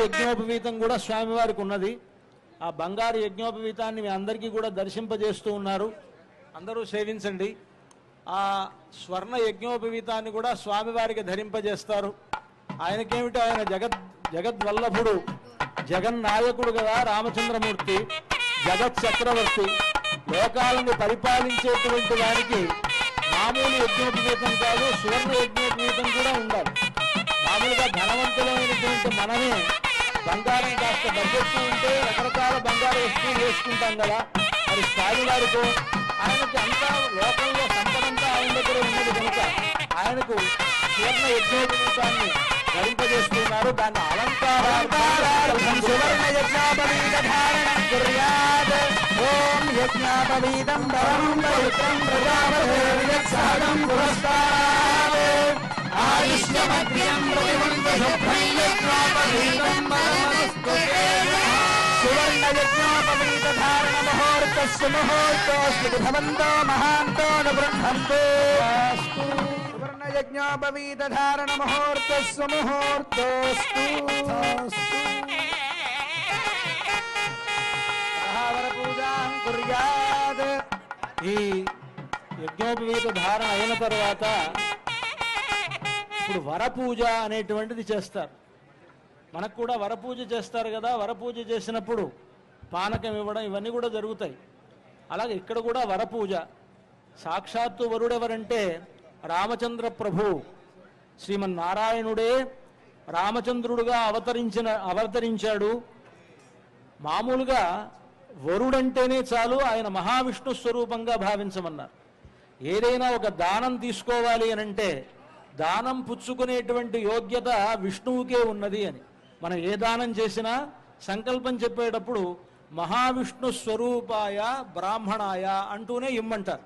యజ్ఞోపవీతం కూడా స్వామివారికి ఉన్నది. ఆ బంగారు యజ్ఞోపవీతాన్ని మీ అందరికీ కూడా దర్శింపజేస్తూ ఉన్నారు. అందరూ సేవించండి. ఆ స్వర్ణ యజ్ఞోపవీతాన్ని కూడా స్వామివారికి ధరింపజేస్తారు. ఆయనకేమిటి, ఆయన జగద్వల్లభుడు, జగన్నాయకుడు కదా రామచంద్రమూర్తి, జగత్ చక్రవర్తి, లోకాలను పరిపాలించేటువంటి వారికి మామూలు యజ్ఞోపవీతం కాదు, సువర్ణ యజ్ఞోపవీతం కూడా ఉండాలి. మామూలుగా ధనవంతులైనటువంటి మనమే బంగారం కాస్త బడ్జెట్ ఉంటే రకరకాల బంగారు వస్తువులు వేసుకుంటాం కదా. మరి స్వామి వారితో ఆయనకి అంతా లోకంలో సంపదంతా ఆయన దగ్గర ఉన్నది కనుక ఆయనకు సువర్ణ యజ్ఞోపవీతాన్ని ధరింపజేస్తున్నారు. దాన్ని అలంకారార్థం సువర్ణ యజ్ఞోపవీత ధారణం కుర్యాత్. ఓం యజ్ఞోపవీతం పరమం పవిత్రం ప్రజాపతిర్యత్సాదం పురస్కారాత్. ఆయుష్యమగ్ర్యం ప్రతిమంత శుభ్రం యజ్ఞోపవీతం పరమస్తుతే. సువర్ణ యజ్ఞోపవీత ధారణ ముహూర్తస్సు ముహూర్తోऽస్తు భవంతో మహాంతో నిబృంహంతు. సువర్ణ యజ్ఞోపవీత ధారణ ముహూర్తస్సు ముహూర్తోऽస్తు. వరపూజాం కుర్యాత్. ఈ యజ్ఞోపవీత ధారణ అయిన తర్వాత ఇప్పుడు వరపూజ అనేటువంటిది చేస్తారు. మనకు కూడా వరపూజ చేస్తారు కదా. వరపూజ చేసినప్పుడు పానకం ఇవ్వడం ఇవన్నీ కూడా జరుగుతాయి. అలాగే ఇక్కడ కూడా వరపూజ. సాక్షాత్తు వరుడెవరంటే రామచంద్ర ప్రభు, శ్రీమన్నారాయణుడే రామచంద్రుడుగా అవతరించాడు. మామూలుగా వరుడంటేనే చాలు, ఆయన మహావిష్ణు స్వరూపంగా భావించమన్నారు. ఏదైనా ఒక దానం తీసుకోవాలి అనంటే దానం పుచ్చుకునేటువంటి యోగ్యత విష్ణువుకే ఉన్నది అని. మనం ఏ దానం చేసినా సంకల్పం చెప్పేటప్పుడు మహావిష్ణు స్వరూపాయ బ్రాహ్మణాయ అంటూనే ఇమ్మంటారు.